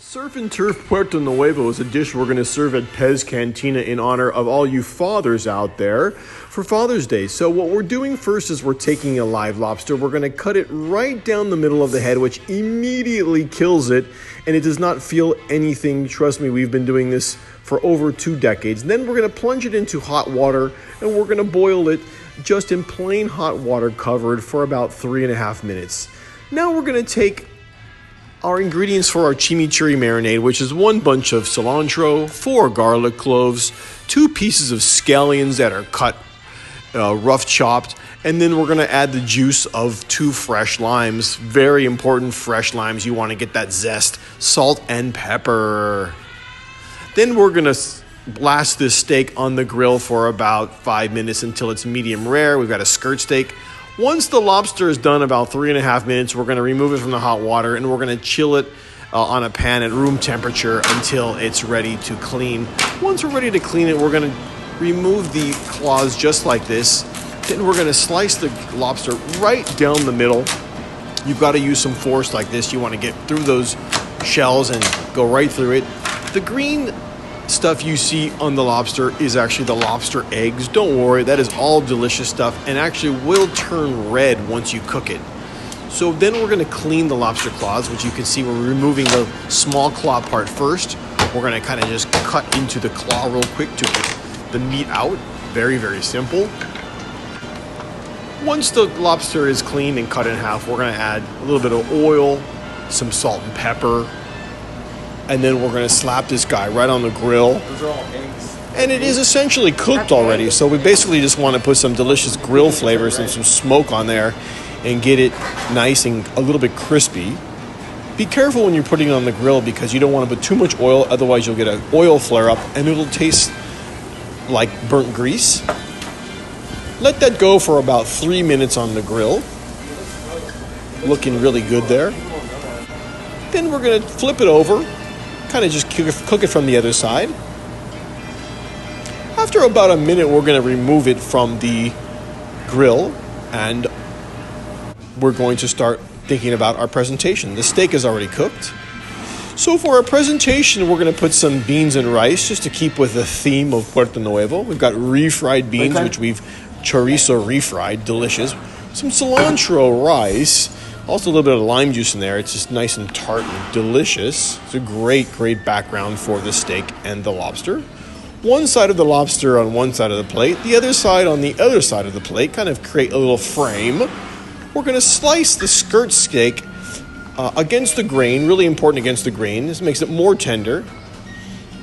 Surf and Turf Puerto Nuevo is a dish we're going to serve at Pez Cantina in honor of all you fathers out there for Father's Day. So what we're doing first is we're taking a live lobster. We're going to cut it right down the middle of the head, which immediately kills it, and it does not feel anything. Trust me, we've been doing this for over 2 decades. And then we're going to plunge it into hot water, and we're going to boil it just in plain hot water covered for about 3.5 minutes. Now we're going to take our ingredients for our chimichurri marinade, which is 1 bunch of cilantro, 4 garlic cloves, 2 pieces of scallions that are cut rough chopped, and then we're going to add the juice of 2 fresh limes. Very important, fresh limes. You want to get that zest, salt and pepper. Then we're going to blast this steak on the grill for about 5 minutes until it's medium rare. We've got a skirt steak. Once the lobster is done about 3.5 minutes, we're going to remove it from the hot water and we're going to chill it on a pan at room temperature until it's ready to clean. Once we're ready to clean it, we're going to remove the claws just like this. Then we're going to slice the lobster right down the middle. You've got to use some force like this. You want to get through those shells and go right through it. The green stuff you see on the lobster is actually the lobster eggs. Don't worry, that is all delicious stuff and actually will turn red once you cook it. So then we're going to clean the lobster claws, which you can see we're removing the small claw part first. We're going to kind of just cut into the claw real quick to get the meat out. Very, very simple. Once the lobster is cleaned and cut in half, we're going to add a little bit of oil, some salt and pepper, and then we're going to slap this guy right on the grill. Those are all eggs. And it is essentially cooked already, so we basically just want to put some delicious grill flavors and some smoke on there and get it nice and a little bit crispy. Be careful when you're putting it on the grill because you don't want to put too much oil, otherwise you'll get an oil flare-up and it'll taste like burnt grease. Let that go for about 3 minutes on the grill. Looking really good there. Then we're going to flip it over. Kind of just cook it from the other side. After about a minute, we're going to remove it from the grill and we're going to start thinking about our presentation. The steak is already cooked. So for our presentation, we're going to put some beans and rice just to keep with the theme of Puerto Nuevo. We've got refried beans, which we've chorizo refried, delicious. Some cilantro rice. Also a little bit of lime juice in there. It's just nice and tart and delicious. It's a great, great background for the steak and the lobster. One side of the lobster on one side of the plate, the other side on the other side of the plate, kind of create a little frame. We're going to slice the skirt steak against the grain, really important against the grain. This makes it more tender.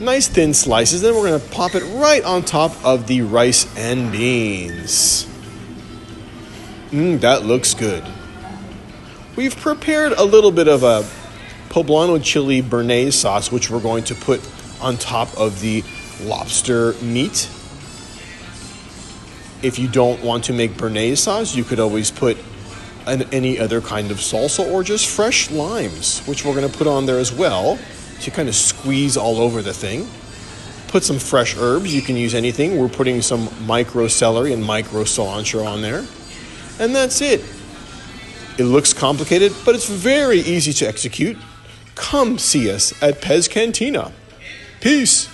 Nice thin slices. Then we're going to pop it right on top of the rice and beans. That looks good. We've prepared a little bit of a poblano chili béarnaise sauce, which we're going to put on top of the lobster meat. If you don't want to make béarnaise sauce, you could always put any other kind of salsa or just fresh limes, which we're going to put on there as well to kind of squeeze all over the thing. Put some fresh herbs. You can use anything. We're putting some micro celery and micro cilantro on there. And that's it. It looks complicated, but it's very easy to execute. Come see us at Pez Cantina. Peace.